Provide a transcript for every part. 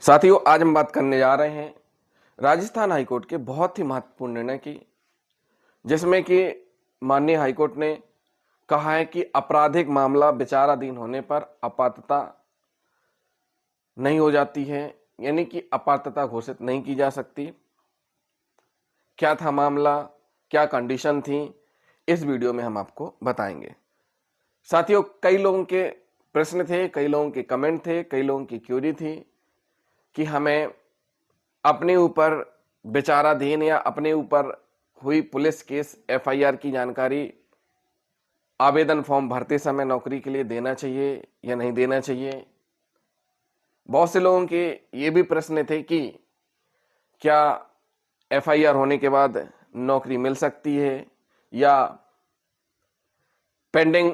साथियों, आज हम बात करने जा रहे हैं राजस्थान हाईकोर्ट के बहुत ही महत्वपूर्ण निर्णय की, जिसमें कि माननीय हाईकोर्ट ने कहा है कि आपराधिक मामला विचाराधीन होने पर अपात्रता नहीं हो जाती है, यानी कि अपात्रता घोषित नहीं की जा सकती। क्या था मामला, क्या कंडीशन थी, इस वीडियो में हम आपको बताएंगे। साथियों, कई लोगों के प्रश्न थे, कई लोगों के कमेंट थे, कई लोगों की क्यूरी थी कि हमें अपने ऊपर विचाराधीन या अपने ऊपर हुई पुलिस केस एफआईआर की जानकारी आवेदन फॉर्म भरते समय नौकरी के लिए देना चाहिए या नहीं देना चाहिए। बहुत से लोगों के ये भी प्रश्न थे कि क्या एफआईआर होने के बाद नौकरी मिल सकती है या पेंडिंग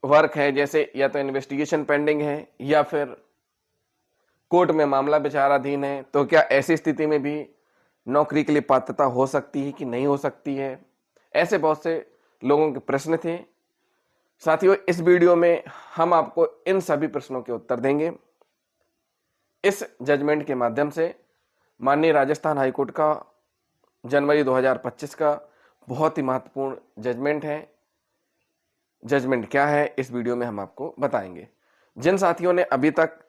वर्क है, जैसे या तो इन्वेस्टिगेशन पेंडिंग है या फिर कोर्ट में मामला विचाराधीन है, तो क्या ऐसी स्थिति में भी नौकरी के लिए पात्रता हो सकती है कि नहीं हो सकती है। ऐसे बहुत से लोगों के प्रश्न थे। साथियों, इस वीडियो में हम आपको इन सभी प्रश्नों के उत्तर देंगे। इस जजमेंट के माध्यम से माननीय राजस्थान हाईकोर्ट का जनवरी 2025 का बहुत ही महत्वपूर्ण जजमेंट है। जजमेंट क्या है, इस वीडियो में हम आपको बताएंगे। जिन साथियों ने अभी तक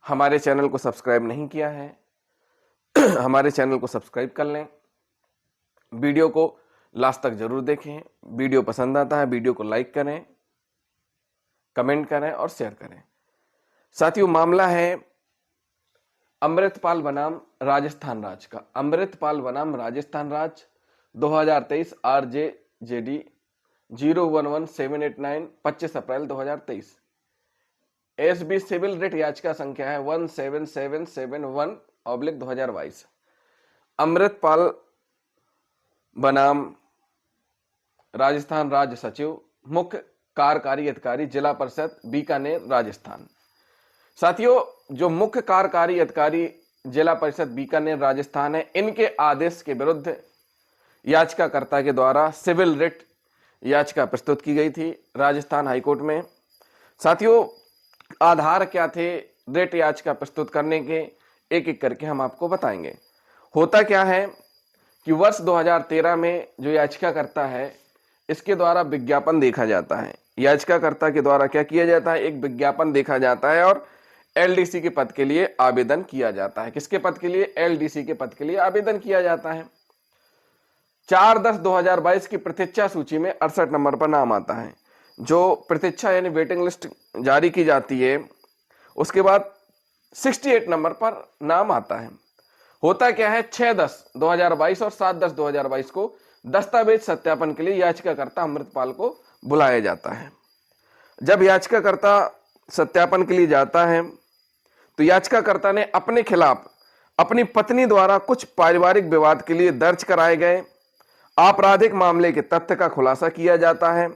हमारे चैनल को सब्सक्राइब नहीं किया है, हमारे चैनल को सब्सक्राइब कर लें। वीडियो को लास्ट तक जरूर देखें। वीडियो पसंद आता है, वीडियो को लाइक करें, कमेंट करें और शेयर करें। साथियों, मामला है अमृतपाल बनाम राजस्थान राज का। अमृतपाल बनाम राजस्थान राज 2023 RJJD 011789 25 अप्रैल 2023। एसबी सिविल रिट याचिका संख्या है 17771/2022। अमृतपाल बनाम राजस्थान राज्य सचिव, मुख्य कार्यकारी अधिकारी, जिला परिषद बीकानेर, राजस्थान। साथियों, जो मुख्य कार्यकारी अधिकारी जिला परिषद बीकानेर राजस्थान है, इनके आदेश के विरुद्ध याचिकाकर्ता के द्वारा सिविल रिट याचिका प्रस्तुत की गई थी राजस्थान हाईकोर्ट में। साथियों, आधार क्या थे रिट याचिका प्रस्तुत करने के, एक एक करके हम आपको बताएंगे। होता क्या है कि वर्ष 2013 में जो याचिकाकर्ता है, इसके द्वारा विज्ञापन देखा जाता है। याचिकाकर्ता के द्वारा क्या किया जाता है, एक विज्ञापन देखा जाता है और एलडीसी के पद के लिए आवेदन किया जाता है। किसके पद के लिए? एलडीसी के पद के लिए आवेदन किया जाता है। 4/10/2022 की प्रतीक्षा सूची में 68 नंबर पर नाम आता है। जो प्रतीक्षा यानी वेटिंग लिस्ट जारी की जाती है, उसके बाद 68 नंबर पर नाम आता है। होता क्या है, 6/10/2022 और 7/10/2022 को दस्तावेज सत्यापन के लिए याचिकाकर्ता अमृतपाल को बुलाया जाता है। जब याचिकाकर्ता सत्यापन के लिए जाता है तो याचिकाकर्ता ने अपने खिलाफ अपनी पत्नी द्वारा कुछ पारिवारिक विवाद के लिए दर्ज कराए गए आपराधिक मामले के तथ्य का खुलासा किया जाता है।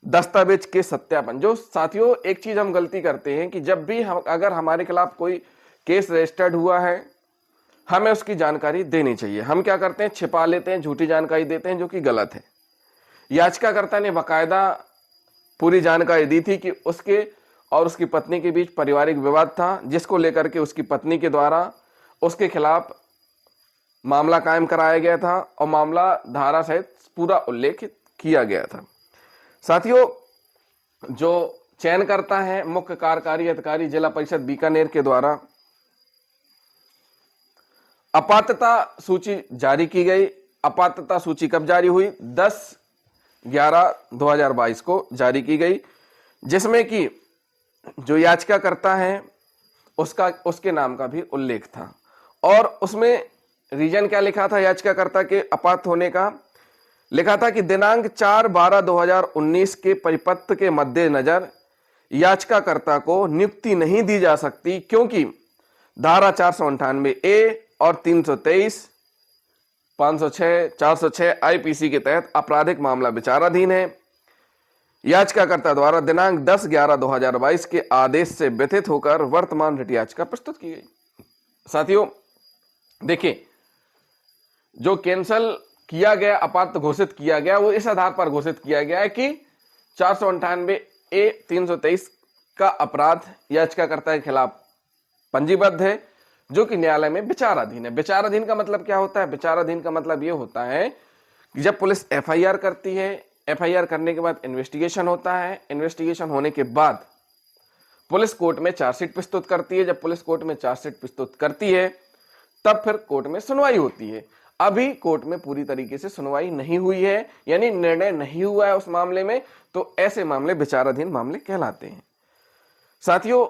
दस्तावेज के सत्यापन, जो साथियों एक चीज हम गलती करते हैं कि जब भी हम अगर हमारे खिलाफ कोई केस रजिस्टर्ड हुआ है, हमें उसकी जानकारी देनी चाहिए। हम क्या करते हैं, छिपा लेते हैं, झूठी जानकारी देते हैं, जो कि गलत है। याचिकाकर्ता ने बाकायदा पूरी जानकारी दी थी कि उसके और उसकी पत्नी के बीच पारिवारिक विवाद था, जिसको लेकर के उसकी पत्नी के द्वारा उसके खिलाफ मामला कायम कराया गया था और मामला धारा सहित पूरा उल्लेख किया गया था। साथियों, जो चयन करता है मुख्य कार्यकारी अधिकारी जिला परिषद बीकानेर के द्वारा अपात्रता सूची जारी की गई। अपात्रता सूची कब जारी हुई? 10/11/2022 को जारी की गई, जिसमें कि जो याचिकाकर्ता है उसके नाम का भी उल्लेख था। और उसमें रीजन क्या लिखा था याचिकाकर्ता के अपात्र होने का? लिखा था कि दिनांक 4/12/2019 के परिपत्र के मद्देनजर याचिकाकर्ता को नियुक्ति नहीं दी जा सकती, क्योंकि धारा 498A और 323, 506, 406 आईपीसी के तहत आपराधिक मामला विचाराधीन है। याचिकाकर्ता द्वारा दिनांक 10/11/2022 के आदेश से व्यथित होकर वर्तमान रिट याचिका प्रस्तुत की गई। साथियों देखिए, जो कैंसल किया गया, अपात्र घोषित किया गया, वो इस आधार पर घोषित किया गया है कि 498A 323 का अपराध याचिकाकर्ता के खिलाफ पंजीबद्ध है जो कि न्यायालय में विचाराधीन है। विचाराधीन का मतलब क्या होता है? विचाराधीन का मतलब यह होता है कि जब पुलिस एफआईआर करती है, एफआईआर करने के बाद इन्वेस्टिगेशन होता है, इन्वेस्टिगेशन होने के बाद पुलिस कोर्ट में चार्जशीट प्रस्तुत करती है। जब पुलिस कोर्ट में चार्जशीट प्रस्तुत करती है तब फिर कोर्ट में सुनवाई होती है। अभी कोर्ट में पूरी तरीके से सुनवाई नहीं हुई है, यानी निर्णय नहीं हुआ है उस मामले में, तो ऐसे मामले विचाराधीन मामले कहलाते हैं। साथियों,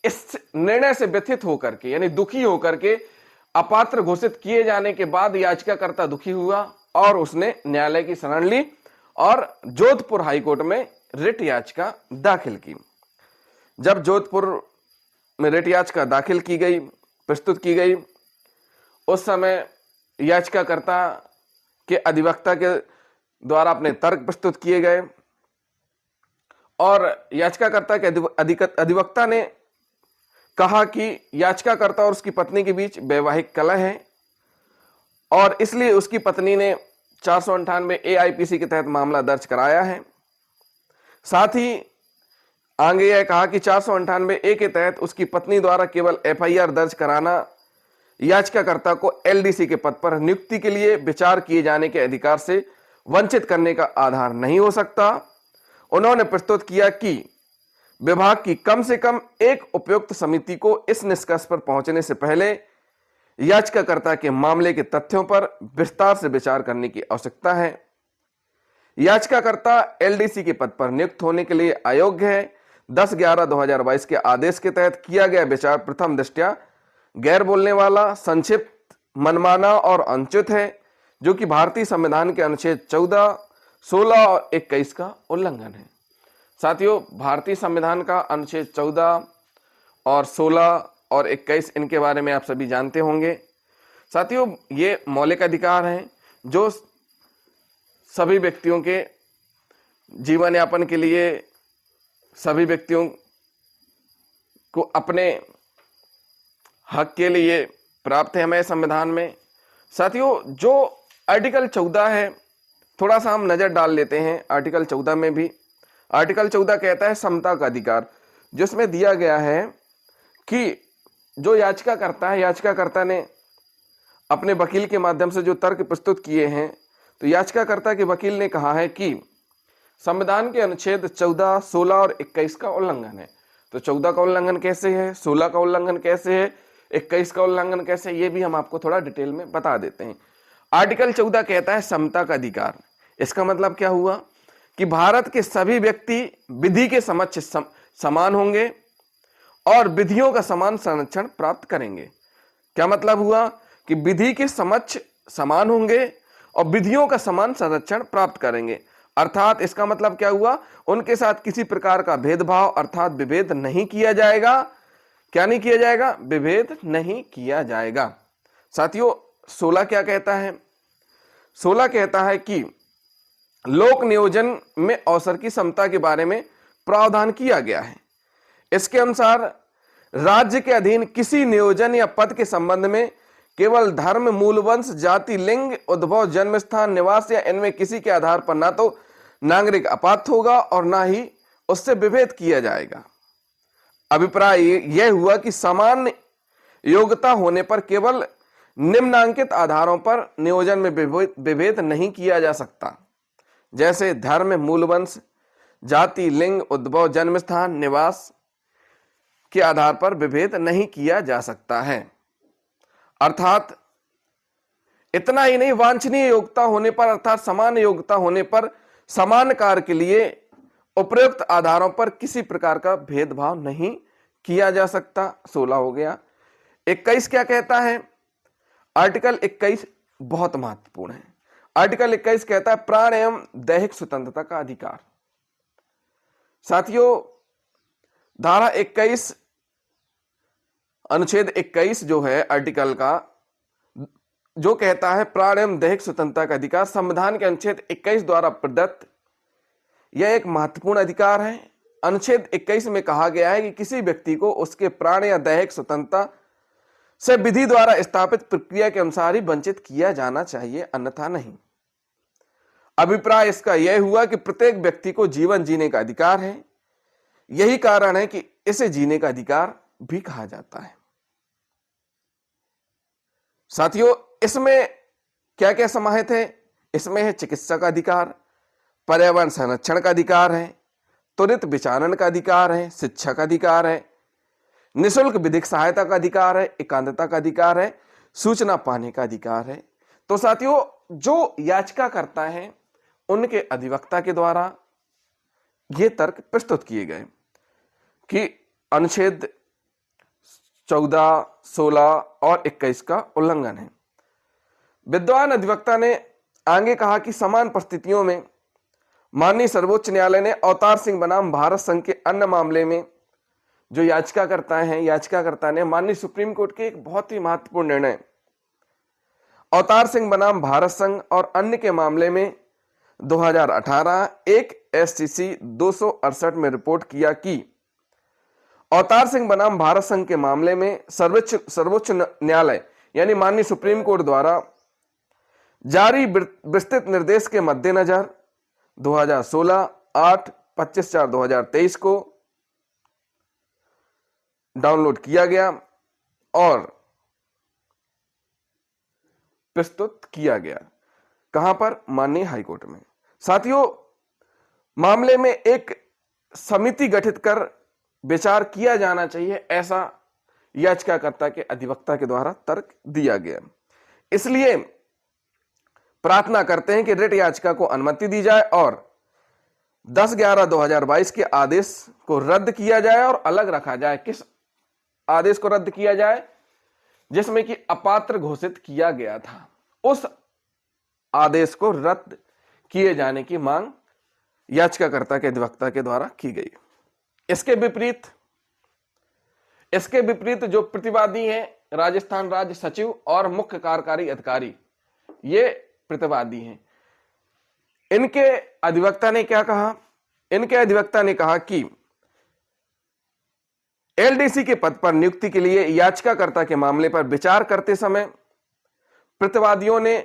इस निर्णय से व्यथित होकर के यानी दुखी होकर के अपात्र घोषित किए जाने के बाद याचिकाकर्ता दुखी हुआ और उसने न्यायालय की शरण ली और जोधपुर हाईकोर्ट में रिट याचिका दाखिल की। जब जोधपुर में रिट याचिका दाखिल की गई, प्रस्तुत की गई, उस समय याचिकाकर्ता के अधिवक्ता के द्वारा अपने तर्क प्रस्तुत किए गए और याचिकाकर्ता के अधिवक्ता ने कहा कि याचिकाकर्ता और उसकी पत्नी के बीच वैवाहिक कलह है और इसलिए उसकी पत्नी ने 498 AIPC के तहत मामला दर्ज कराया है। साथ ही आगे यह कहा कि 498 A के तहत उसकी पत्नी द्वारा केवल FIR दर्ज कराना याचिकाकर्ता को LDC के पद पर नियुक्ति के लिए विचार किए जाने के अधिकार से वंचित करने का आधार नहीं हो सकता। उन्होंने प्रस्तुत किया कि विभाग की कम से कम एक उपयुक्त समिति को इस निष्कर्ष पर पहुंचने से पहले याचिकाकर्ता के मामले के तथ्यों पर विस्तार से विचार करने की आवश्यकता है। याचिकाकर्ता LDC के पद पर नियुक्त होने के लिए अयोग्य है। 10/11/2022 के आदेश के तहत किया गया विचार प्रथम दृष्टया गैर बोलने वाला, संक्षिप्त, मनमाना और अनुचित है, जो कि भारतीय संविधान के अनुच्छेद 14, 16 और 21 का उल्लंघन है। साथियों, भारतीय संविधान का अनुच्छेद 14 और 16 और 21 इनके बारे में आप सभी जानते होंगे। साथियों, ये मौलिक अधिकार हैं जो सभी व्यक्तियों के जीवन यापन के लिए, सभी व्यक्तियों को अपने हक के लिए प्राप्त है हमें संविधान में। साथियों, जो आर्टिकल 14 है, थोड़ा सा हम नजर डाल लेते हैं आर्टिकल 14 में भी। आर्टिकल 14 कहता है समता का अधिकार, जिसमें दिया गया है कि जो याचिकाकर्ता है, याचिकाकर्ता ने अपने वकील के माध्यम से जो तर्क प्रस्तुत किए हैं, तो याचिकाकर्ता के वकील ने कहा है कि संविधान के अनुच्छेद 14, 16 और 21 का उल्लंघन है। तो 14 का उल्लंघन कैसे है, 16 का उल्लंघन कैसे है, 21 का उल्लंघन कैसे, ये भी हम आपको थोड़ा डिटेल में बता देते हैं। आर्टिकल 14 कहता है समता का अधिकार। इसका मतलब क्या हुआ कि भारत के सभी व्यक्ति विधि के समक्ष समान होंगे और विधियों का समान संरक्षण प्राप्त करेंगे। क्या मतलब हुआ कि विधि के समक्ष समान होंगे और विधियों का समान संरक्षण प्राप्त करेंगे। अर्थात इसका मतलब क्या हुआ, उनके साथ किसी प्रकार का भेदभाव अर्थात विभेद नहीं किया जाएगा। क्या नहीं किया जाएगा? विभेद नहीं किया जाएगा। साथियों, 16 क्या कहता है? 16 कहता है कि लोक नियोजन में अवसर की समता के बारे में प्रावधान किया गया है। इसके अनुसार राज्य के अधीन किसी नियोजन या पद के संबंध में केवल धर्म, मूल वंश, जाति, लिंग, उद्भव, जन्म स्थान, निवास या इनमें किसी के आधार पर ना तो नागरिक अपात्र होगा और ना ही उससे विभेद किया जाएगा। अभिप्राय यह हुआ कि समान योग्यता होने पर केवल निम्नांकित आधारों पर नियोजन में विभेद नहीं किया जा सकता, जैसे धर्म, मूल वंश, जाति, लिंग, उद्भव, जन्म स्थान, निवास के आधार पर विभेद नहीं किया जा सकता है। अर्थात इतना ही नहीं, वांछनीय योग्यता होने पर अर्थात समान योग्यता होने पर समान कार्य के लिए उपयुक्त आधारों पर किसी प्रकार का भेदभाव नहीं किया जा सकता। 16 हो गया। 21 क्या कहता है? आर्टिकल 21 बहुत महत्वपूर्ण है। आर्टिकल 21 कहता है प्राण एवं दैहिक स्वतंत्रता का अधिकार। साथियों, धारा 21 अनुच्छेद 21 जो है आर्टिकल का, जो कहता है प्राण एवं दैहिक स्वतंत्रता का अधिकार, संविधान के अनुच्छेद 21 द्वारा प्रदत्त यह एक महत्वपूर्ण अधिकार है। अनुच्छेद 21 में कहा गया है कि किसी व्यक्ति को उसके प्राण या दैहिक स्वतंत्रता से विधि द्वारा स्थापित प्रक्रिया के अनुसार ही वंचित किया जाना चाहिए, अन्यथा नहीं। अभिप्राय इसका यह हुआ कि प्रत्येक व्यक्ति को जीवन जीने का अधिकार है। यही कारण है कि इसे जीने का अधिकार भी कहा जाता है। साथियों, इसमें क्या क्या समाहित है? इसमें है चिकित्सा का अधिकार, पर्यावरण संरक्षण का अधिकार है, त्वरित विचारण का अधिकार है, शिक्षा का अधिकार है, निःशुल्क विधिक सहायता का अधिकार है, एकांतता का अधिकार है, सूचना पाने का अधिकार है। तो साथियों, जो याचिका करता है उनके अधिवक्ता के द्वारा ये तर्क प्रस्तुत किए गए कि अनुच्छेद 14, 16 और 21 का उल्लंघन है। विद्वान अधिवक्ता ने आगे कहा कि समान परिस्थितियों में माननीय सर्वोच्च न्यायालय ने अवतार सिंह बनाम भारत संघ के अन्य मामले में जो याचिकाकर्ता ने माननीय सुप्रीम कोर्ट के एक बहुत ही महत्वपूर्ण निर्णय अवतार सिंह बनाम भारत संघ और अन्य के मामले में 2018 एक SCC 268 में रिपोर्ट किया कि अवतार सिंह बनाम भारत संघ के मामले में सर्वोच्च न्यायालय यानी माननीय सुप्रीम कोर्ट द्वारा जारी विस्तृत निर्देश के मद्देनजर 2016 8 25/4/2023 को डाउनलोड किया गया और प्रस्तुत किया गया। कहां पर? माननीय हाईकोर्ट में। साथियों, मामले में एक समिति गठित कर विचार किया जाना चाहिए, ऐसा याचिकाकर्ता के अधिवक्ता के द्वारा तर्क दिया गया। इसलिए प्रार्थना करते हैं कि रिट याचिका को अनुमति दी जाए और 10/11/2022 के आदेश को रद्द किया जाए और अलग रखा जाए। किस आदेश को रद्द किया जाए? जिसमें कि अपात्र घोषित किया गया था, उस आदेश को रद्द किए जाने की मांग याचिकाकर्ता के अधिवक्ता के द्वारा की गई। इसके विपरीत जो प्रतिवादी हैं राजस्थान राज्य सचिव और मुख्य कार्यकारी अधिकारी, ये प्रतिवादी हैं। इनके अधिवक्ता ने क्या कहा? इनके अधिवक्ता ने कहा कि LDC के पद पर नियुक्ति के लिए याचिकाकर्ता के मामले पर विचार करते समय प्रतिवादियों ने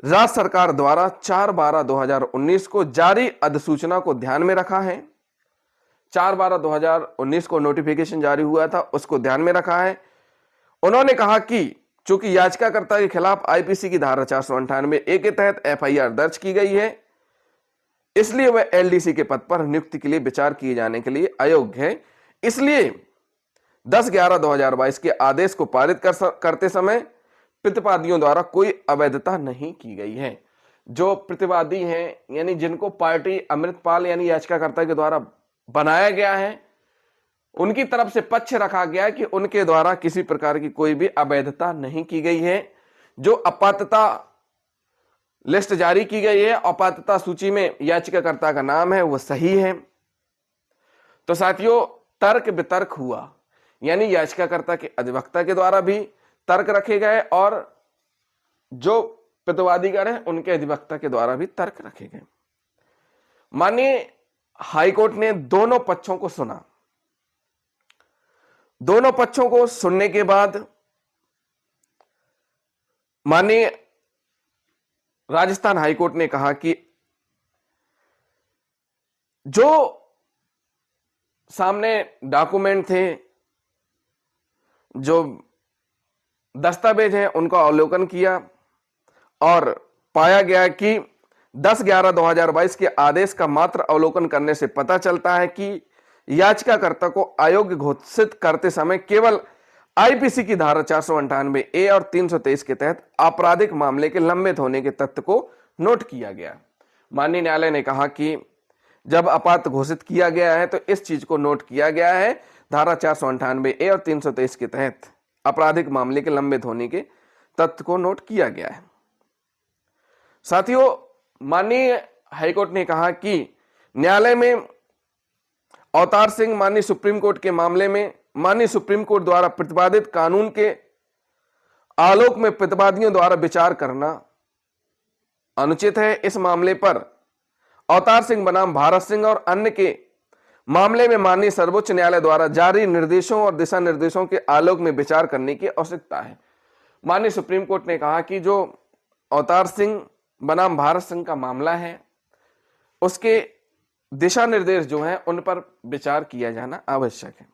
राज्य सरकार द्वारा 4/12/2019 को जारी अधिसूचना को ध्यान में रखा है। 4/12/2019 को नोटिफिकेशन जारी हुआ था, उसको ध्यान में रखा है। उन्होंने कहा कि चूंकि याचिकाकर्ता के खिलाफ IPC की धारा 498A के तहत FIR दर्ज की गई है, इसलिए वह LDC के पद पर नियुक्ति के लिए विचार किए जाने के लिए अयोग्य है। इसलिए 10/11/2022 के आदेश को पारित करते समय प्रतिवादियों द्वारा कोई अवैधता नहीं की गई है। जो प्रतिवादी हैं यानी जिनको पार्टी अमृतपाल यानी याचिकाकर्ता के द्वारा बनाया गया है, उनकी तरफ से पक्ष रखा गया है कि उनके द्वारा किसी प्रकार की कोई भी अवैधता नहीं की गई है। जो अपात्रता लिस्ट जारी की गई है, अपात्रता सूची में याचिकाकर्ता का नाम है, वो सही है। तो साथियों, तर्क वितर्क हुआ, यानी याचिकाकर्ता के अधिवक्ता के द्वारा भी तर्क रखे गए और जो प्रतिवादीगण हैं उनके अधिवक्ता के द्वारा भी तर्क रखे गए। माननीय हाईकोर्ट ने दोनों पक्षों को सुना। दोनों पक्षों को सुनने के बाद माननीय राजस्थान हाईकोर्ट ने कहा कि जो सामने डॉक्यूमेंट थे, जो दस्तावेज हैं, उनका अवलोकन किया और पाया गया कि 10/11/2022 के आदेश का मात्र अवलोकन करने से पता चलता है कि याचिकाकर्ता को अयोग्य घोषित करते समय केवल IPC की धारा 498A और 323 के तहत आपराधिक मामले के लंबित होने के तथ्य को नोट किया गया। माननीय न्यायालय ने कहा कि जब अपात्र घोषित किया गया है तो इस चीज को नोट किया गया है, धारा 498A और 323 के तहत आपराधिक मामले के लंबित होने के तथ्य को नोट किया गया है। साथियों, माननीय हाईकोर्ट ने कहा कि न्यायालय में अवतार सिंह माननीय सुप्रीम कोर्ट के मामले में माननीय सुप्रीम कोर्ट द्वारा प्रतिपादित कानून के आलोक में प्रतिवादियों द्वारा विचार करना अनुचित है। इस मामले पर अवतार सिंह बनाम भारत सिंह और अन्य के मामले में माननीय सर्वोच्च न्यायालय द्वारा जारी निर्देशों और दिशा निर्देशों के आलोक में विचार करने की आवश्यकता है। माननीय सुप्रीम कोर्ट ने कहा कि जो अवतार सिंह बनाम भारत सिंह का मामला है, उसके दिशा निर्देश जो हैं उन पर विचार किया जाना आवश्यक है।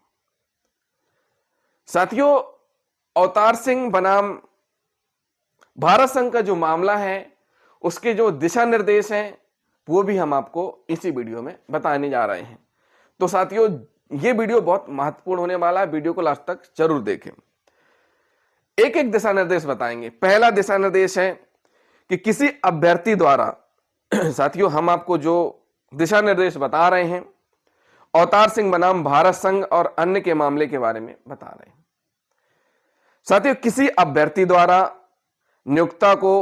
साथियों, अवतार सिंह बनाम भारत संघ का जो मामला है उसके जो दिशा निर्देश हैं वो भी हम आपको इसी वीडियो में बताने जा रहे हैं। तो साथियों, ये वीडियो बहुत महत्वपूर्ण होने वाला है, वीडियो को लास्ट तक जरूर देखें। एक एक दिशा निर्देश बताएंगे। पहला दिशा निर्देश है कि किसी अभ्यर्थी द्वारा साथियों, हम आपको जो दिशा निर्देश बता रहे हैं अवतार सिंह बनाम भारत संघ और अन्य के मामले के बारे में बता रहे हैं। साथियों, किसी अभ्यर्थी द्वारा नियोक्ता को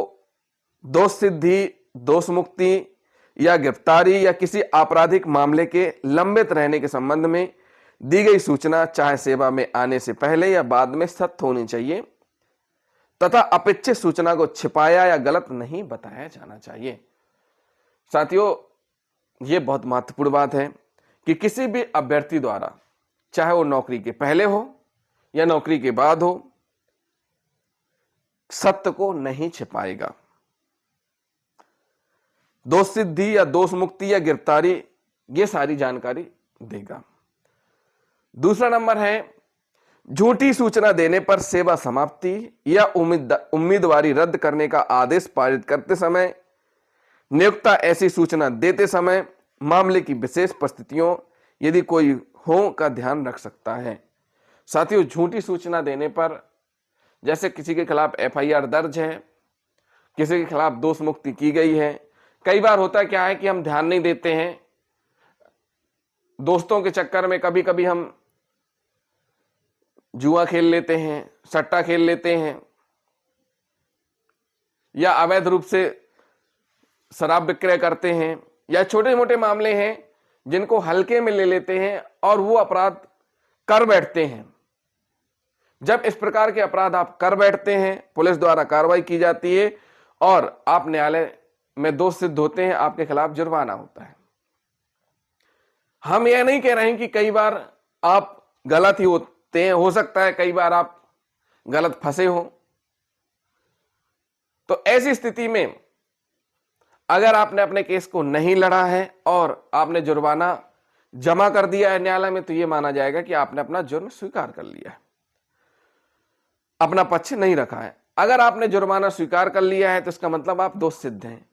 दोष सिद्धि, दोष मुक्ति या गिरफ्तारी या किसी आपराधिक मामले के लंबित रहने के संबंध में दी गई सूचना चाहे सेवा में आने से पहले या बाद में सत्य होनी चाहिए तथा अपेक्षित सूचना को छिपाया या गलत नहीं बताया जाना चाहिए। साथियों, यह बहुत महत्वपूर्ण बात है कि किसी भी अभ्यर्थी द्वारा, चाहे वो नौकरी के पहले हो या नौकरी के बाद हो, सत्य को नहीं छिपाएगा। दोष सिद्धि या दोष मुक्ति या गिरफ्तारी, ये सारी जानकारी देगा। दूसरा नंबर है झूठी सूचना देने पर सेवा समाप्ति या उम्मीदवारी रद्द करने का आदेश पारित करते समय नियोक्ता ऐसी सूचना देते समय मामले की विशेष परिस्थितियों यदि कोई हो का ध्यान रख सकता है। साथियों, झूठी सूचना देने पर, जैसे किसी के खिलाफ एफआईआर दर्ज है, किसी के खिलाफ दोष मुक्ति की गई है, कई बार होता क्या है कि हम ध्यान नहीं देते हैं, दोस्तों के चक्कर में कभी कभी हम जुआ खेल लेते हैं, सट्टा खेल लेते हैं या अवैध रूप से शराब विक्रय करते हैं, या छोटे मोटे मामले हैं जिनको हल्के में ले लेते हैं और वो अपराध कर बैठते हैं। जब इस प्रकार के अपराध आप कर बैठते हैं, पुलिस द्वारा कार्रवाई की जाती है और आप न्यायालय में दोष सिद्ध होते हैं, आपके खिलाफ जुर्माना होता है। हम यह नहीं कह रहे हैं कि कई बार आप गलत ही होते हैं, हो सकता है कई बार आप गलत फंसे हो। तो ऐसी स्थिति में अगर आपने अपने केस को नहीं लड़ा है और आपने जुर्माना जमा कर दिया है न्यायालय में, तो यह माना जाएगा कि आपने अपना जुर्म स्वीकार कर लिया है, अपना पक्ष नहीं रखा है। अगर आपने जुर्माना स्वीकार कर लिया है तो इसका मतलब आप दोष सिद्ध हैं।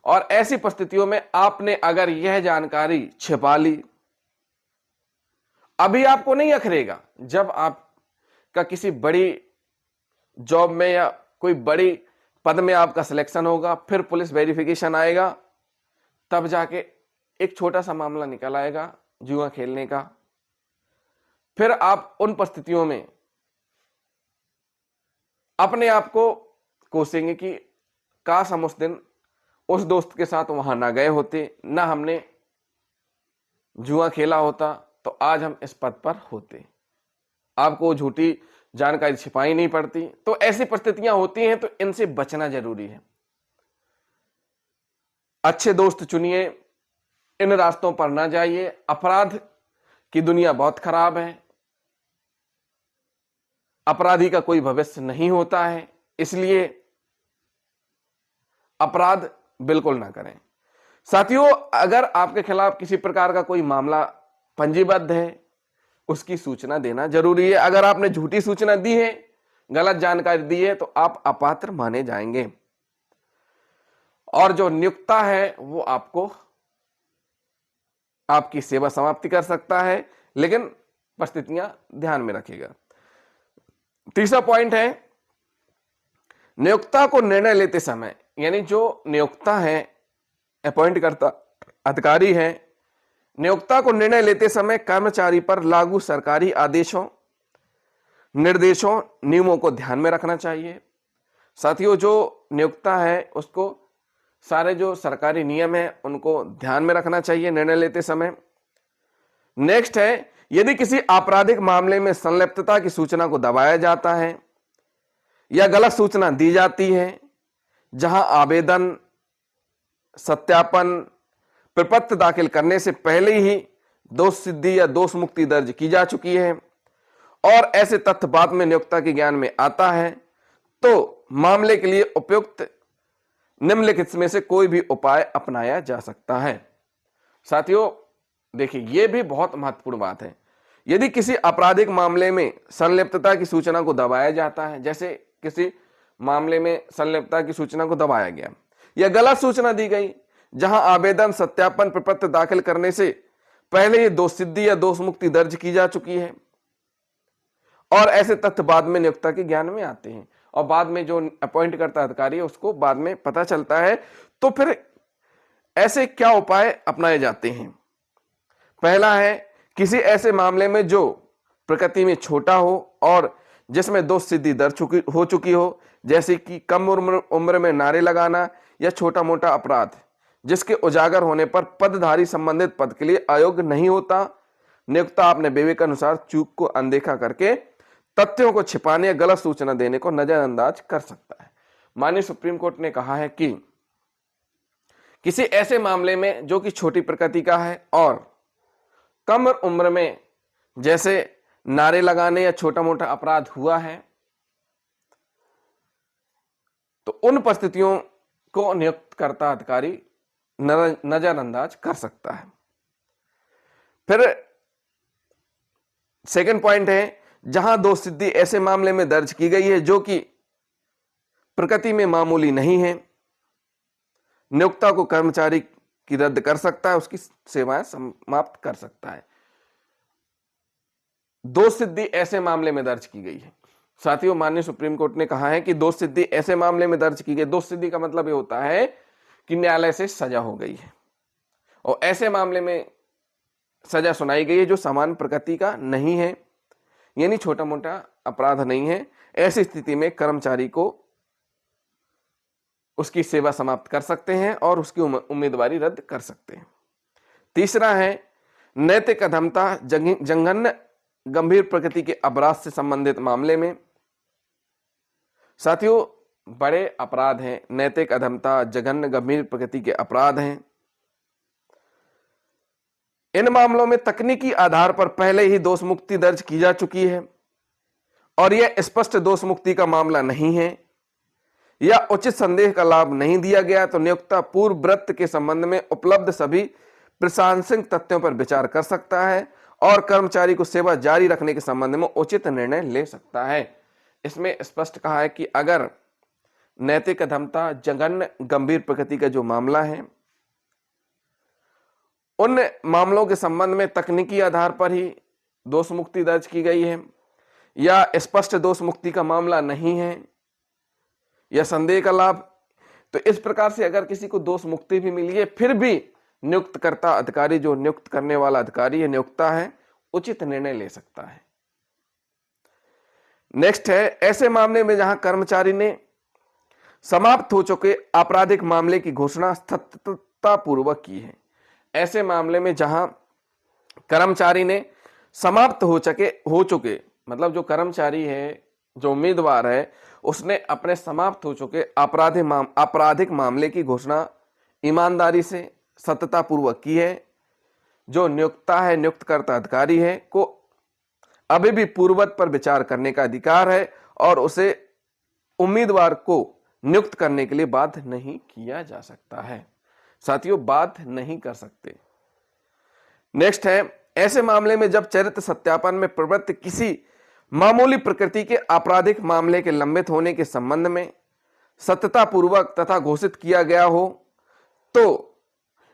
और ऐसी परिस्थितियों में आपने अगर यह जानकारी छिपा ली, अभी आपको नहीं अखरेगा, जब आपका किसी बड़ी जॉब में या कोई बड़ी पद में आपका सिलेक्शन होगा, फिर पुलिस वेरिफिकेशन आएगा, तब जाके एक छोटा सा मामला निकल आएगा जुआ खेलने का। फिर आप उन परिस्थितियों में अपने आप को कोसेंगे कि काश हम उस दिन उस दोस्त के साथ वहां ना गए होते, ना हमने जुआ खेला होता, तो आज हम इस पद पर होते। आपको झूठी जानकारी छिपाई नहीं पड़ती। तो ऐसी परिस्थितियां होती हैं, तो इनसे बचना जरूरी है। अच्छे दोस्त चुनिए, इन रास्तों पर ना जाइए। अपराध की दुनिया बहुत खराब है, अपराधी का कोई भविष्य नहीं होता है, इसलिए अपराध बिल्कुल ना करें। साथियों, अगर आपके खिलाफ किसी प्रकार का कोई मामला पंजीबद्ध है, उसकी सूचना देना जरूरी है। अगर आपने झूठी सूचना दी है, गलत जानकारी दी है, तो आप अपात्र माने जाएंगे और जो नियोक्ता है वो आपको आपकी सेवा समाप्ति कर सकता है, लेकिन परिस्थितियां ध्यान में रखिएगा। तीसरा पॉइंट है नियोक्ता को निर्णय लेते समय, यानी जो नियोक्ता है, अपॉइंट करता अधिकारी है, नियोक्ता को निर्णय लेते समय कर्मचारी पर लागू सरकारी आदेशों, निर्देशों, नियमों को ध्यान में रखना चाहिए। साथियों, जो नियोक्ता है उसको सारे जो सरकारी नियम है उनको ध्यान में रखना चाहिए निर्णय लेते समय। नेक्स्ट है, यदि किसी आपराधिक मामले में संलिप्तता की सूचना को दबाया जाता है या गलत सूचना दी जाती है, जहां आवेदन, सत्यापन, प्रपत्र दाखिल करने से पहले ही दोष सिद्धि या दोष मुक्ति दर्ज की जा चुकी है और ऐसे तथ्य बाद में नियोक्ता के ज्ञान में आता है, तो मामले के लिए उपयुक्त निम्नलिखित में से कोई भी उपाय अपनाया जा सकता है। साथियों, देखिए, यह भी बहुत महत्वपूर्ण बात है। यदि किसी आपराधिक मामले में संलिप्तता की सूचना को दबाया जाता है, जैसे किसी मामले में संलिप्तता की सूचना को दबाया गया या गलत सूचना दी गई, जहां आवेदन सत्यापन प्रपत्र दाखिल करने से पहले ही दोष सिद्धि या दोष मुक्ति दर्ज की जा चुकी है और ऐसे तथ्य बाद में नियोक्ता के ज्ञान में आते हैं और बाद में जो अपॉइंट करता अधिकारी है उसको बाद में पता चलता है। तो फिर ऐसे क्या उपाय अपनाए जाते हैं? पहला है, किसी ऐसे मामले में जो प्रकृति में छोटा हो और जिसमें दोष सिद्धि दर्ज हो चुकी हो, जैसे कि कम उम्र में नारे लगाना या छोटा मोटा अपराध जिसके उजागर होने पर पदधारी संबंधित पद के लिए अयोग्य नहीं होता, नियोक्ता अपने विवेक अनुसार चूक को अनदेखा करके तथ्यों को छिपाने या गलत सूचना देने को नजरअंदाज कर सकता है। माननीय सुप्रीम कोर्ट ने कहा है कि किसी ऐसे मामले में जो कि छोटी प्रकृति का है और कम उम्र में जैसे नारे लगाने या छोटा मोटा अपराध हुआ है, तो उन परिस्थितियों को नियुक्तकर्ता अधिकारी नजरअंदाज कर सकता है। फिर सेकंड पॉइंट है, जहां दोष सिद्धि ऐसे मामले में दर्ज की गई है जो कि प्रकृति में मामूली नहीं है, नियोक्ता को कर्मचारी की रद्द कर सकता है, उसकी सेवाएं समाप्त कर सकता है। दोष सिद्धि ऐसे मामले में दर्ज की गई है। साथियों, माननीय सुप्रीम कोर्ट ने कहा है कि दोष सिद्धि ऐसे मामले में दर्ज की गई। दोष सिद्धि का मतलब ये होता है कि न्यायालय से सजा हो गई है और ऐसे मामले में सजा सुनाई गई है जो सामान्य प्रकृति का नहीं है, यानी छोटा मोटा अपराध नहीं है। ऐसी स्थिति में कर्मचारी को उसकी सेवा समाप्त कर सकते हैं और उसकी उम्मीदवारी रद्द कर सकते हैं। तीसरा है, नैतिक अधमता जघन्य गंभीर प्रकृति के अपराध से संबंधित मामले में। साथियों, बड़े अपराध हैं, नैतिक अधमता जघन्य गंभीर प्रकृति के अपराध हैं। इन मामलों में तकनीकी आधार पर पहले ही दोष मुक्ति दर्ज की जा चुकी है और यह स्पष्ट दोष मुक्ति का मामला नहीं है या उचित संदेह का लाभ नहीं दिया गया, तो नियोक्ता पूर्वव्रत के संबंध में उपलब्ध सभी प्रशंसनीय तथ्यों पर विचार कर सकता है और कर्मचारी को सेवा जारी रखने के संबंध में उचित निर्णय ले सकता है। इसमें स्पष्ट कहा है कि अगर नैतिक अधमता जघन्य गंभीर प्रकृति का जो मामला है, उन मामलों के संबंध में तकनीकी आधार पर ही दोष मुक्ति दर्ज की गई है या स्पष्ट दोष मुक्ति का मामला नहीं है या संदेह का लाभ, तो इस प्रकार से अगर किसी को दोष मुक्ति भी मिली है, फिर भी नियुक्तकर्ता अधिकारी, जो नियुक्त करने वाला अधिकारी है, नियोक्ता है, उचित निर्णय ले सकता है। नेक्स्ट है, ऐसे मामले में जहां कर्मचारी ने समाप्त हो चुके आपराधिक मामले की घोषणा सत्यतापूर्वक की है। ऐसे मामले में जहां कर्मचारी ने समाप्त हो चुके मतलब जो कर्मचारी है, जो उम्मीदवार है, उसने अपने समाप्त हो चुके आपराधिक मामले की घोषणा ईमानदारी से सत्यतापूर्वक की है, जो नियोक्ता है, नियुक्तकर्ता अधिकारी है, को अभी भी पूर्ववत पर विचार करने का अधिकार है और उसे उम्मीदवार को नियुक्त करने के लिए बाध्य नहीं किया जा सकता है। साथियों, बाध्य नहीं कर सकते। नेक्स्ट है, ऐसे मामले में जब चरित्र सत्यापन में प्रवृत्त किसी मामूली प्रकृति के आपराधिक मामले के लंबित होने के संबंध में सत्यतापूर्वक तथा घोषित किया गया हो, तो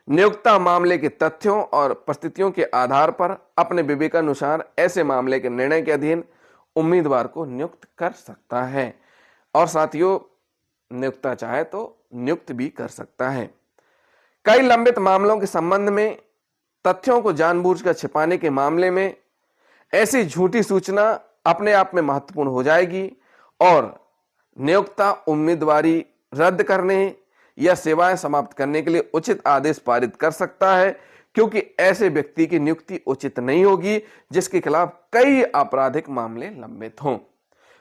नियोक्ता मामले के तथ्यों और परिस्थितियों के आधार पर अपने विवेकानुसार ऐसे मामले के निर्णय के अधीन उम्मीदवार को नियुक्त कर सकता है और साथियों, नियोक्ता चाहे तो नियुक्त भी कर सकता है। कई लंबित मामलों के संबंध में तथ्यों को जानबूझकर छिपाने के मामले में ऐसी झूठी सूचना अपने आप में महत्वपूर्ण हो जाएगी और नियोक्ता उम्मीदवारी रद्द करने या सेवाएं समाप्त करने के लिए उचित आदेश पारित कर सकता है, क्योंकि ऐसे व्यक्ति की नियुक्ति उचित नहीं होगी जिसके खिलाफ कई आपराधिक मामले लंबित हों।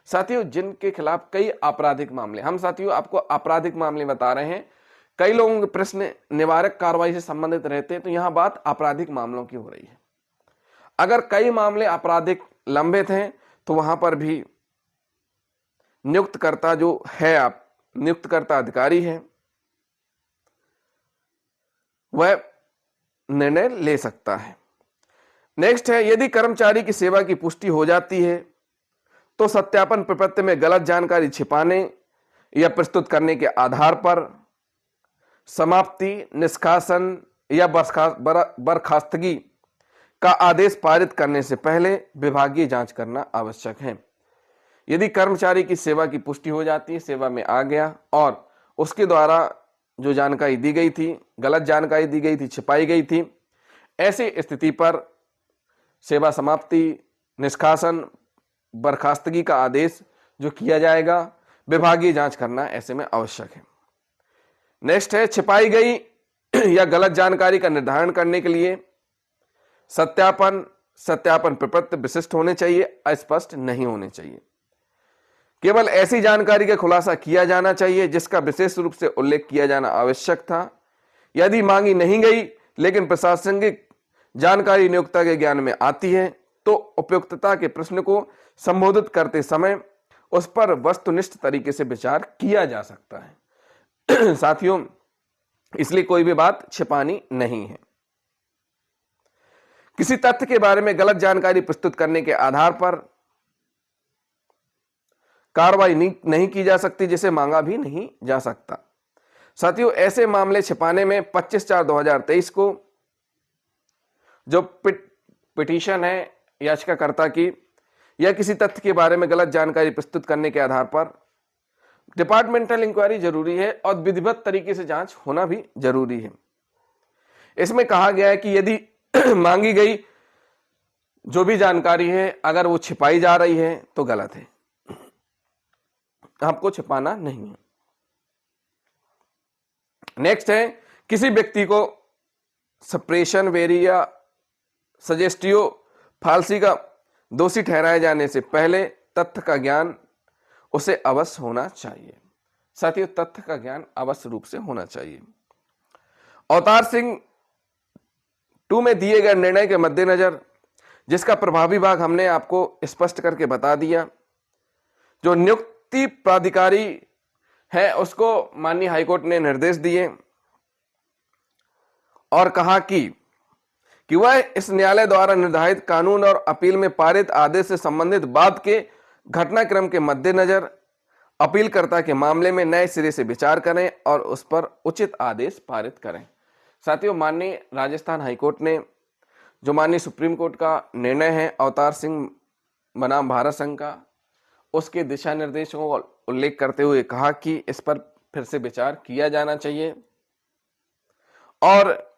साथियों, जिनके खिलाफ कई आपराधिक मामले, हम साथियों आपको आपराधिक मामले बता रहे हैं, कई लोगों के प्रश्न निवारक कार्रवाई से संबंधित रहते हैं, तो यहां बात आपराधिक मामलों की हो रही है। अगर कई मामले आपराधिक लंबित हैं तो वहां पर भी नियुक्तकर्ता जो है, आप नियुक्तकर्ता अधिकारी है, वह निर्णय ले सकता है। नेक्स्ट है, यदि कर्मचारी की सेवा की पुष्टि हो जाती है तो सत्यापन प्रपत्र में गलत जानकारी छिपाने या प्रस्तुत करने के आधार पर समाप्ति, निष्कासन या बर्खास्तगी का आदेश पारित करने से पहले विभागीय जांच करना आवश्यक है। यदि कर्मचारी की सेवा की पुष्टि हो जाती है, सेवा में आ गया और उसके द्वारा जो जानकारी दी गई थी, गलत जानकारी दी गई थी, छिपाई गई थी, ऐसी स्थिति पर सेवा समाप्ति, निष्कासन, बर्खास्तगी का आदेश जो किया जाएगा, विभागीय जांच करना ऐसे में आवश्यक है। नेक्स्ट है छिपाई गई या गलत जानकारी का निर्धारण करने के लिए सत्यापन प्रपत्र विशिष्ट होने चाहिए, अस्पष्ट नहीं होने चाहिए। केवल ऐसी जानकारी का खुलासा किया जाना चाहिए जिसका विशेष रूप से उल्लेख किया जाना आवश्यक था। यदि मांगी नहीं गई लेकिन प्रशासनिक जानकारी नियोक्ता के ज्ञान में आती है तो उपयुक्तता के प्रश्न को संबोधित करते समय उस पर वस्तुनिष्ठ तरीके से विचार किया जा सकता है। साथियों, इसलिए कोई भी बात छिपानी नहीं है। किसी तथ्य के बारे में गलत जानकारी प्रस्तुत करने के आधार पर कार्रवाई नहीं की जा सकती, जिसे मांगा भी नहीं जा सकता। साथियों, ऐसे मामले छिपाने में 25/4/2023 को जो पिटीशन है याचिकाकर्ता की या किसी तथ्य के बारे में गलत जानकारी प्रस्तुत करने के आधार पर डिपार्टमेंटल इंक्वायरी जरूरी है और विधिवत तरीके से जांच होना भी जरूरी है। इसमें कहा गया है कि यदि मांगी गई जो भी जानकारी है अगर वो छिपाई जा रही है तो गलत है, आपको छिपाना नहीं है। नेक्स्ट है किसी व्यक्ति को सप्रेशन, वेरी या सजेस्टिव फालसी का दोषी ठहराए जाने से पहले तथ्य का ज्ञान उसे अवश्य होना चाहिए। साथियों, तथ्य का ज्ञान अवश्य रूप से होना चाहिए। अवतार सिंह 2 में दिए गए निर्णय के मद्देनजर, जिसका प्रभावी भाग हमने आपको स्पष्ट करके बता दिया, जो नियुक्ति प्राधिकारी है उसको माननीय हाईकोर्ट ने निर्देश दिए और कहा कि वह इस न्यायालय द्वारा निर्धारित कानून और अपील में पारित आदेश से संबंधित बाद के घटनाक्रम के मद्देनजर अपीलकर्ता के मामले में नए सिरे से विचार करें और उस पर उचित आदेश पारित करें। साथियों, माननीय राजस्थान हाईकोर्ट ने जो माननीय सुप्रीम कोर्ट का निर्णय है अवतार सिंह बनाम भारत संघ का, उसके दिशा निर्देशों का उल्लेख करते हुए कहा कि इस पर फिर से विचार किया जाना चाहिए और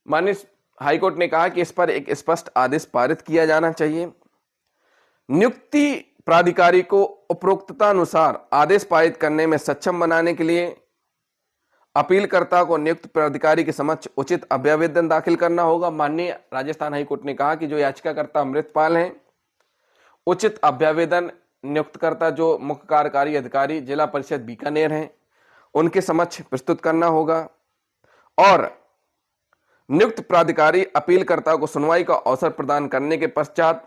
माननीय हाईकोर्ट ने कहा कि इस पर एक स्पष्ट आदेश पारित किया जाना चाहिए। नियुक्ति प्राधिकारी को उपरोक्तता अनुसार आदेश पारित करने में सक्षम बनाने के लिए अपीलकर्ता को नियुक्त प्राधिकारी के समक्ष उचित अभ्यावेदन दाखिल करना होगा। माननीय राजस्थान हाईकोर्ट ने कहा कि जो याचिकाकर्ता अमृतपाल हैं, उचित अभ्यावेदन नियुक्तकर्ता जो मुख्य कार्यकारी अधिकारी जिला परिषद बीकानेर हैं, उनके समक्ष प्रस्तुत करना होगा और नियुक्त प्राधिकारी अपीलकर्ता को सुनवाई का अवसर प्रदान करने के पश्चात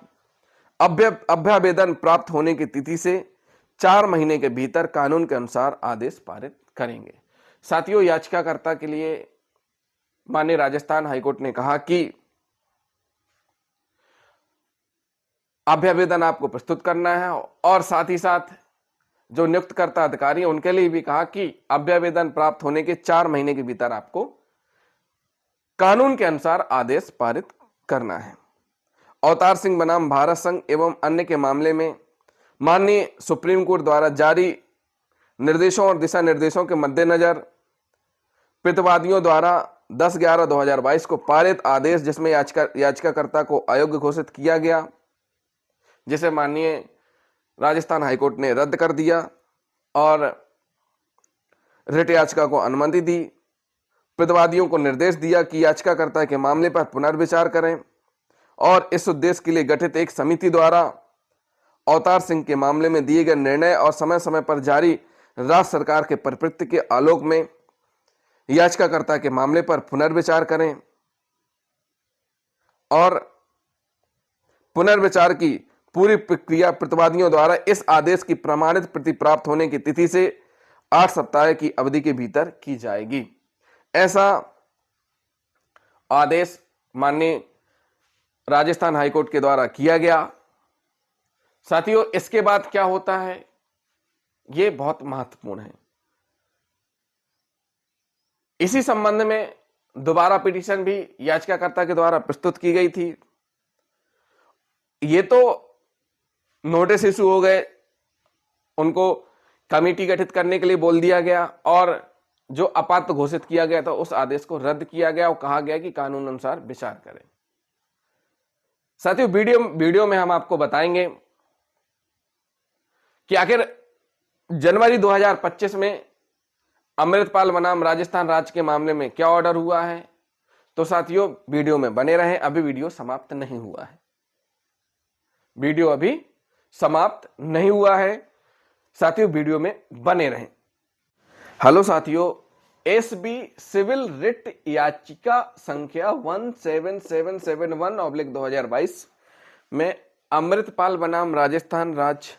अभ्यावेदन प्राप्त होने की तिथि से 4 महीने के भीतर कानून के अनुसार आदेश पारित करेंगे। साथियों, याचिकाकर्ता के लिए माननीय राजस्थान हाईकोर्ट ने कहा कि अभ्यावेदन आपको प्रस्तुत करना है और साथ ही साथ जो नियुक्तकर्ता अधिकारी हैं उनके लिए भी कहा कि अभ्यावेदन प्राप्त होने के 4 महीने के भीतर आपको कानून के अनुसार आदेश पारित करना है। अवतार सिंह बनाम भारत संघ एवं अन्य के मामले में माननीय सुप्रीम कोर्ट द्वारा जारी निर्देशों और दिशा निर्देशों के मद्देनजर प्रतिवादियों द्वारा 10/11/2022 को पारित आदेश, जिसमें याचिकाकर्ता को अयोग्य घोषित किया गया, जिसे माननीय राजस्थान हाईकोर्ट ने रद्द कर दिया और रिट याचिका को अनुमति दी। प्रतिवादियों को निर्देश दिया कि याचिकाकर्ता के मामले पर पुनर्विचार करें और इस उद्देश्य के लिए गठित एक समिति द्वारा अवतार सिंह के मामले में दिए गए निर्णय और समय समय पर जारी राज्य सरकार के प्रवृत्ति के आलोक में याचिकाकर्ता के मामले पर पुनर्विचार करें और पुनर्विचार की पूरी प्रक्रिया प्रतिवादियों द्वारा इस आदेश की प्रमाणित प्रति प्राप्त होने की तिथि से 8 सप्ताह की अवधि के भीतर की जाएगी। ऐसा आदेश माननीय राजस्थान हाईकोर्ट के द्वारा किया गया। साथियों, इसके बाद क्या होता है ये बहुत महत्वपूर्ण है। इसी संबंध में दोबारा पिटीशन भी याचिकाकर्ता के द्वारा प्रस्तुत की गई थी। ये तो नोटिस इशू हो गए, उनको कमेटी गठित करने के लिए बोल दिया गया और जो अपात्र घोषित किया गया था उस आदेश को रद्द किया गया और कहा गया कि कानून अनुसार विचार करें। साथियों, वीडियो में हम आपको बताएंगे कि आखिर जनवरी 2025 में अमृतपाल बनाम राजस्थान राज्य के मामले में क्या ऑर्डर हुआ है। तो साथियों, वीडियो में बने रहें, अभी वीडियो समाप्त नहीं हुआ है। वीडियो अभी समाप्त नहीं हुआ है, साथियों वीडियो में बने रहें। हेलो साथियों, एसबी सिविल रिट याचिका संख्या 17771/2022 में अमृतपाल बनाम राजस्थान राज्य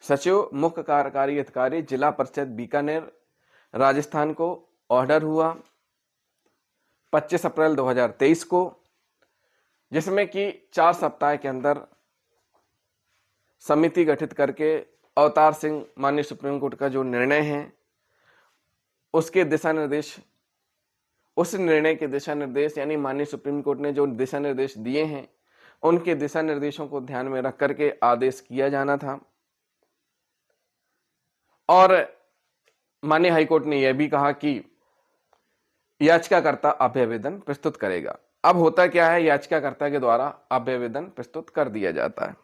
सचिव मुख्य कार्यकारी अधिकारी जिला परिषद बीकानेर राजस्थान को ऑर्डर हुआ 25 अप्रैल 2023 को, जिसमें कि 4 सप्ताह के अंदर समिति गठित करके अवतार सिंह माननीय सुप्रीम कोर्ट का जो निर्णय है उसके दिशा निर्देश, उस निर्णय के दिशा निर्देश यानी माननीय सुप्रीम कोर्ट ने जो दिशा निर्देश दिए हैं उनके दिशा निर्देशों को ध्यान में रख करके आदेश किया जाना था। और माननीय हाईकोर्ट ने यह भी कहा कि याचिकाकर्ता अभ्यावेदन प्रस्तुत करेगा। अब होता क्या है, याचिकाकर्ता के द्वारा अभ्यावेदन प्रस्तुत कर दिया जाता है।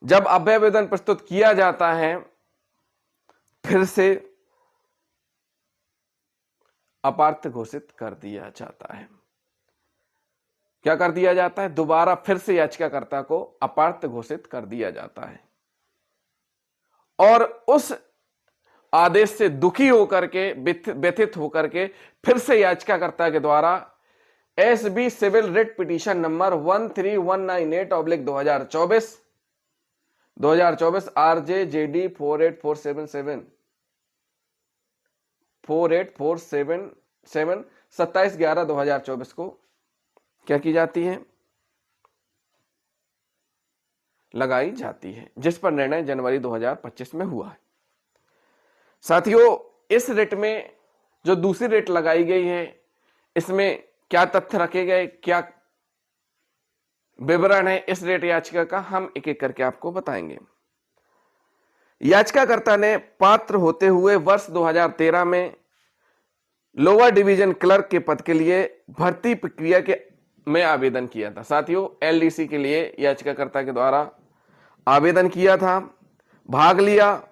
जब अभ्यावेदन प्रस्तुत किया जाता है फिर से अपात्र घोषित कर दिया जाता है। क्या कर दिया जाता है? दोबारा फिर से याचिकाकर्ता को अपात्र घोषित कर दिया जाता है और उस आदेश से दुखी होकर के, व्यथित होकर के फिर से याचिकाकर्ता के द्वारा SB civil writ petition number 13198/2024 RJ JD 48477 27/11/2024 को क्या की जाती है? लगाई जाती है, जिस पर निर्णय जनवरी 2025 में हुआ है। साथियों, इस रिट में जो दूसरी रिट लगाई गई है इसमें क्या तथ्य रखे गए, क्या विवरण है इस रिट याचिका का, हम एक एक करके आपको बताएंगे। याचिकाकर्ता ने पात्र होते हुए वर्ष 2013 में लोअर डिवीजन क्लर्क के पद के लिए भर्ती प्रक्रिया में आवेदन किया था। साथियों, एलडीसी के लिए याचिकाकर्ता के द्वारा आवेदन किया था, भाग लिया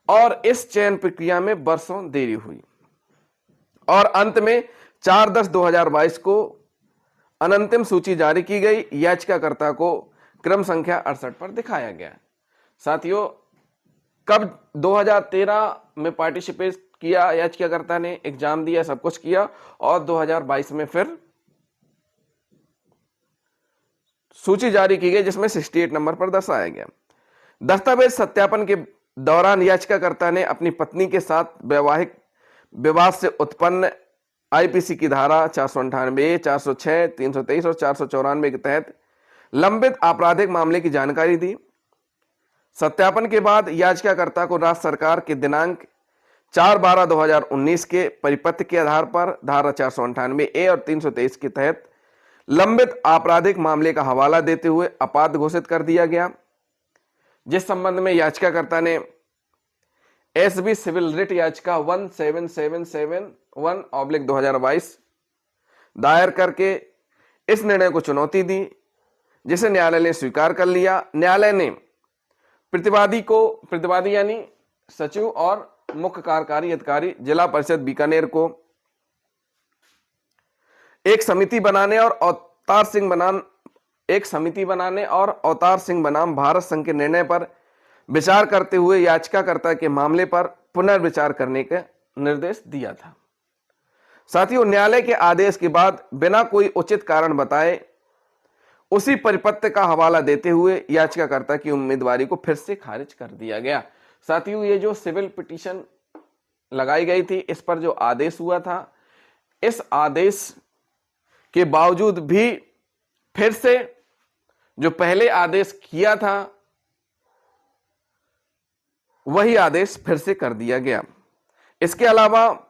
और इस चयन प्रक्रिया में वर्षों देरी हुई और अंत में 4/10/2022 को अनंतिम सूची जारी की गई। याचिकाकर्ता को क्रम संख्या 68 पर दिखाया गया। साथियों, कब 2013 में पार्टिसिपेट किया याचिकाकर्ता ने, एग्जाम दिया, सब कुछ किया और 2022 में फिर सूची जारी की गई जिसमें 68 नंबर पर दर्शाया गया। दस्तावेज सत्यापन के दौरान याचिकाकर्ता ने अपनी पत्नी के साथ वैवाहिक विवाद से उत्पन्न आईपीसी की धारा 498, 406, 323 और 494 के तहत लंबित आपराधिक मामले की जानकारी दी। सत्यापन के बाद याचिकाकर्ता को राज्य सरकार के दिनांक 4/12/2019 के परिपत्र के आधार पर धारा 498A और 323 के तहत लंबित आपराधिक मामले का हवाला देते हुए अपात्र घोषित कर दिया गया, जिस संबंध में याचिकाकर्ता ने एसबी सिविल रिट याचिका 17771/2022 दायर करके इस निर्णय को चुनौती दी, जिसे न्यायालय ने स्वीकार कर लिया। न्यायालय ने प्रतिवादी यानी सचिव और मुख्य कार्यकारी अधिकारी जिला परिषद बीकानेर को एक समिति बनाने और अवतार सिंह बनाम भारत संघ के निर्णय पर विचार करते हुए याचिकाकर्ता के मामले पर पुनर्विचार करने का निर्देश दिया था। साथियों, न्यायालय के आदेश के बाद बिना कोई उचित कारण बताए उसी परिपत्र का हवाला देते हुए याचिकाकर्ता की उम्मीदवारी को फिर से खारिज कर दिया गया। साथियों, ये जो सिविल पिटीशन लगाई गई थी, इस पर जो आदेश हुआ था, इस आदेश के बावजूद भी फिर से जो पहले आदेश किया था वही आदेश फिर से कर दिया गया। इसके अलावा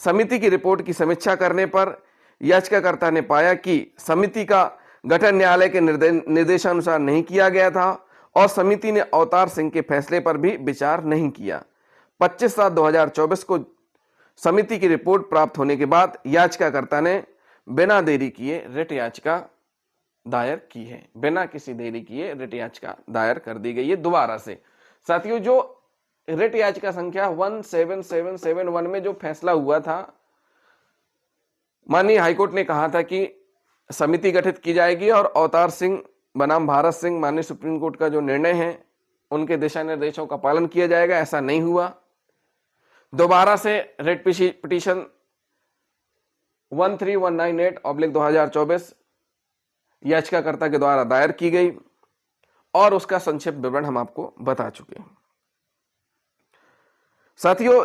समिति की रिपोर्ट की समीक्षा करने पर याचिकाकर्ता ने पाया कि समिति का गठन न्यायालय के निर्देशानुसार नहीं किया गया था और समिति ने अवतार सिंह के फैसले पर भी विचार नहीं किया। 25/7/2024 को समिति की रिपोर्ट प्राप्त होने के बाद याचिकाकर्ता ने बिना देरी किए रिट याचिका दायर की है। बिना किसी देरी किए रिट याचिका दायर कर दी गई है दोबारा से। साथियों, जो रिट याचिका संख्या 17771 में जो फैसला हुआ था, माननीय हाईकोर्ट ने कहा था कि समिति गठित की जाएगी और अवतार सिंह बनाम भारत सिंह माननीय सुप्रीम कोर्ट का जो निर्णय है उनके दिशा निर्देशों का पालन किया जाएगा। ऐसा नहीं हुआ। दोबारा से रिट पिटीशन 13198/2024 याचिकाकर्ता के द्वारा दायर की गई और उसका संक्षिप्त विवरण हम आपको बता चुके हैं। साथियों,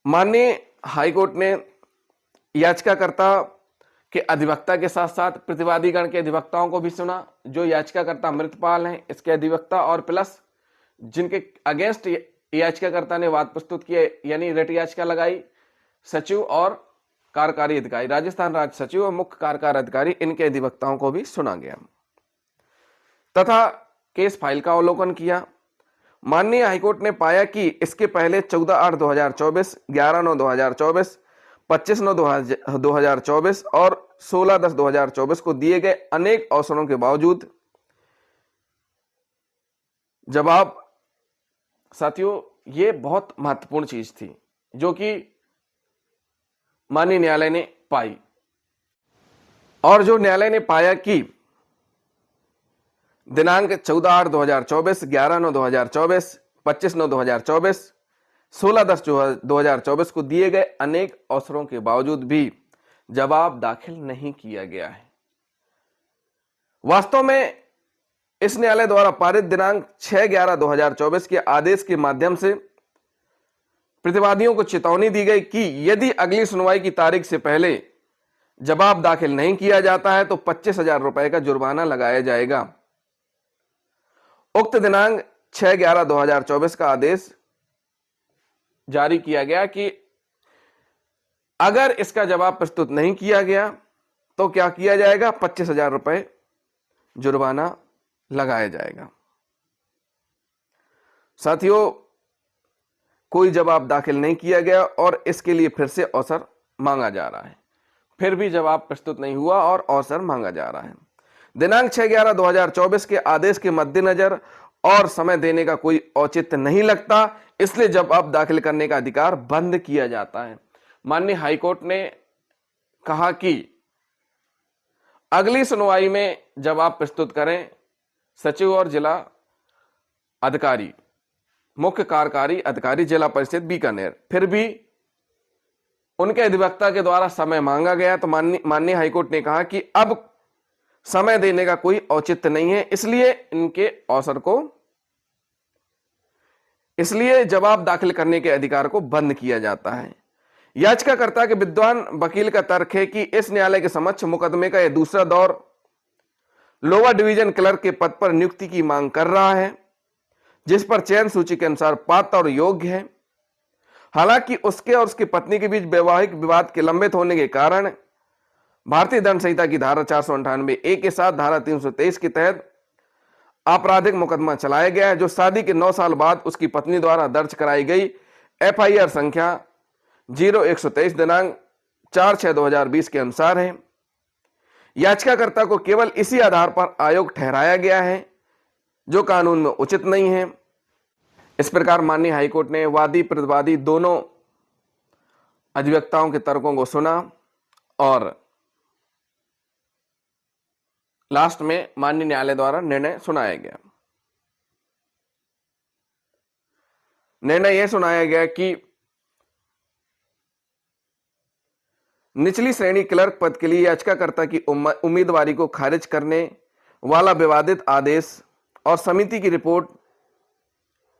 माननीय हाईकोर्ट ने याचिकाकर्ता के अधिवक्ता के साथ साथ प्रतिवादीगण के अधिवक्ताओं को भी सुना। जो याचिकाकर्ता अमृतपाल हैं, इसके अधिवक्ता और प्लस जिनके अगेंस्ट याचिकाकर्ता ने वाद प्रस्तुत किए यानी रिट याचिका लगाई, सचिव और कार्यकारी अधिकारी, राजस्थान राज्य सचिव और मुख्य कार्यकारी अधिकारी, इनके अधिवक्ताओं को भी सुना गया तथा केस फाइल का अवलोकन किया। माननीय हाईकोर्ट ने पाया कि इसके पहले 14/8/2024, 11/9/2024, 25/9/2024 और 16/10/2024 को दिए गए अनेक अवसरों के बावजूद जवाब, साथियों ये बहुत महत्वपूर्ण चीज थी जो कि माननीय न्यायालय ने पाई, और जो न्यायालय ने पाया कि दिनांक 14/8/2024, 11/9/2024, 25/9/2024, 16/10/2024 को दिए गए अनेक अवसरों के बावजूद भी जवाब दाखिल नहीं किया गया है। वास्तव में इस न्यायालय द्वारा पारित दिनांक 6/11/2024 के आदेश के माध्यम से प्रतिवादियों को चेतावनी दी गई कि यदि अगली सुनवाई की तारीख से पहले जवाब दाखिल नहीं किया जाता है तो 25,000 रुपए का जुर्माना लगाया जाएगा। उक्त दिनांक 6/11/2024 का आदेश जारी किया गया कि अगर इसका जवाब प्रस्तुत नहीं किया गया तो क्या किया जाएगा, 25,000 रुपए जुर्माना लगाया जाएगा। साथियों, कोई जवाब दाखिल नहीं किया गया और इसके लिए फिर से अवसर मांगा जा रहा है। फिर भी जवाब प्रस्तुत नहीं हुआ और अवसर मांगा जा रहा है। दिनांक 6/11/2024 के आदेश के मद्देनजर और समय देने का कोई औचित्य नहीं लगता, इसलिए जवाब दाखिल करने का अधिकार बंद किया जाता है। माननीय हाईकोर्ट ने कहा कि अगली सुनवाई में जवाब प्रस्तुत करें सचिव और जिला अधिकारी, मुख्य कार्यकारी अधिकारी, जिला परिषद बीकानेर। फिर भी उनके अधिवक्ता के द्वारा समय मांगा गया तो माननीय हाईकोर्ट ने कहा कि अब समय देने का कोई औचित्य नहीं है, इसलिए जवाब दाखिल करने के अधिकार को बंद किया जाता है। याचिकाकर्ता के विद्वान वकील का तर्क है कि इस न्यायालय के समक्ष मुकदमे का यह दूसरा दौर लोअर डिवीजन क्लर्क के पद पर नियुक्ति की मांग कर रहा है, जिस पर चयन सूची के अनुसार पात्र और योग्य है। हालांकि उसके और उसकी पत्नी के बीच वैवाहिक विवाद के लंबित होने के कारण भारतीय दंड संहिता की धारा 498A के साथ धारा 323 के तहत आपराधिक मुकदमा चलाया गया है, जो शादी के 9 साल बाद उसकी पत्नी द्वारा दर्ज कराई गई FIR संख्या 0123 दिनांक 4/6/2020 के अनुसार है। याचिकाकर्ता को केवल इसी आधार पर अयोग्य ठहराया गया है, जो कानून में उचित नहीं है। इस प्रकार माननीय हाईकोर्ट ने वादी प्रतिवादी दोनों अधिवक्ताओं के तर्कों को सुना और लास्ट में माननीय न्यायालय द्वारा निर्णय सुनाया गया। निर्णय यह सुनाया गया कि निचली श्रेणी क्लर्क पद के लिए याचिकाकर्ता की उम्मीदवारी को खारिज करने वाला विवादित आदेश और समिति की रिपोर्ट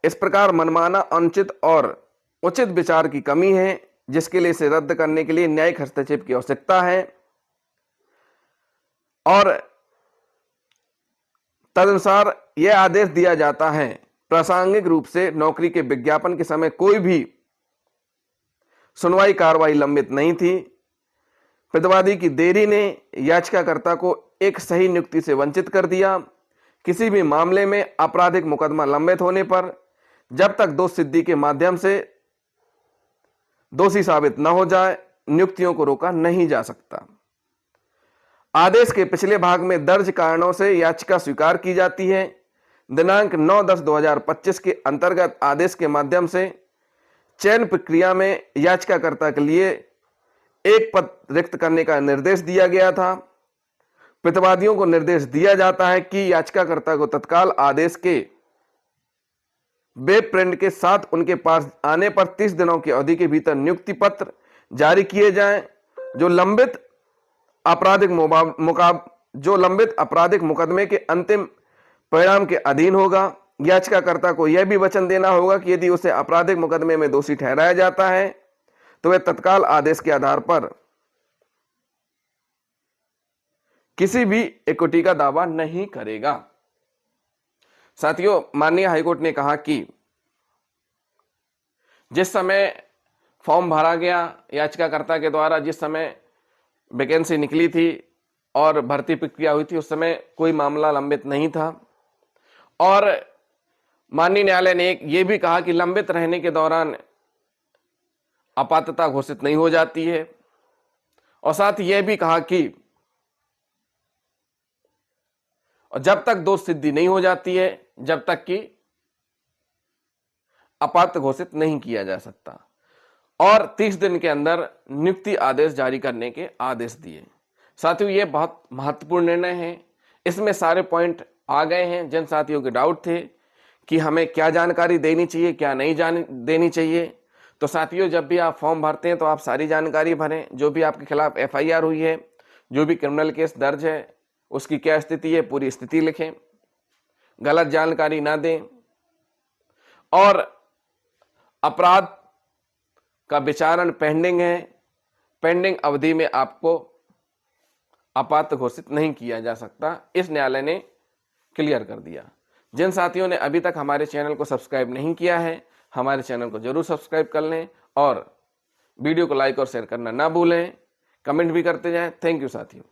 इस प्रकार मनमाना, अनुचित और उचित विचार की कमी है, जिसके लिए इसे रद्द करने के लिए न्यायिक हस्तक्षेप की आवश्यकता है और तदनुसार यह आदेश दिया जाता है प्रासंगिक रूप से नौकरी के विज्ञापन के समय कोई भी सुनवाई कार्रवाई लंबित नहीं थी। प्रतिवादी की देरी ने याचिकाकर्ता को एक सही नियुक्ति से वंचित कर दिया। किसी भी मामले में आपराधिक मुकदमा लंबित होने पर जब तक दोष सिद्धि के माध्यम से दोषी साबित न हो जाए, नियुक्तियों को रोका नहीं जा सकता। आदेश के पिछले भाग में दर्ज कारणों से याचिका स्वीकार की जाती है। दिनांक 9/10/2025 के अंतर्गत आदेश के माध्यम से चयन प्रक्रिया में याचिकाकर्ता के लिए एक पद रिक्त करने का निर्देश दिया गया था। प्रतिवादियों को निर्देश दिया जाता है कि याचिकाकर्ता को तत्काल आदेश के वेब प्रिंट के साथ उनके पास आने पर 30 दिनों की अवधि के भीतर नियुक्ति पत्र जारी किए जाएं, जो लंबित आपराधिक मुकदमे के अंतिम परिणाम के अधीन होगा। याचिकाकर्ता को यह भी वचन देना होगा कि यदि उसे आपराधिक मुकदमे में दोषी ठहराया जाता है तो वह तत्काल आदेश के आधार पर किसी भी इक्विटी का दावा नहीं करेगा। साथियों, माननीय हाईकोर्ट ने कहा कि जिस समय फॉर्म भरा गया याचिकाकर्ता के द्वारा, जिस समय वैकेंसी निकली थी और भर्ती प्रक्रिया हुई थी, उस समय कोई मामला लंबित नहीं था। और माननीय न्यायालय ने यह भी कहा कि लंबित रहने के दौरान अपात्रता घोषित नहीं हो जाती है। और साथ ही यह भी कहा कि जब तक दोष सिद्धि नहीं हो जाती है, जब तक कि अपात्र घोषित नहीं किया जा सकता। और 30 दिन के अंदर नियुक्ति आदेश जारी करने के आदेश दिए। साथियों, यह बहुत महत्वपूर्ण निर्णय है। इसमें सारे पॉइंट आ गए हैं। जिन साथियों के डाउट थे कि हमें क्या जानकारी देनी चाहिए, क्या नहीं देनी चाहिए, तो साथियों, जब भी आप फॉर्म भरते हैं तो आप सारी जानकारी भरें। जो भी आपके खिलाफ FIR हुई है, जो भी क्रिमिनल केस दर्ज है, उसकी क्या स्थिति है, पूरी स्थिति लिखें, गलत जानकारी ना दें। और अपराध का विचारण पेंडिंग है, पेंडिंग अवधि में आपको अपात्र घोषित नहीं किया जा सकता। इस न्यायालय ने क्लियर कर दिया। जिन साथियों ने अभी तक हमारे चैनल को सब्सक्राइब नहीं किया है, हमारे चैनल को जरूर सब्सक्राइब कर लें और वीडियो को लाइक और शेयर करना ना भूलें। कमेंट भी करते जाएं। थैंक यू साथियों।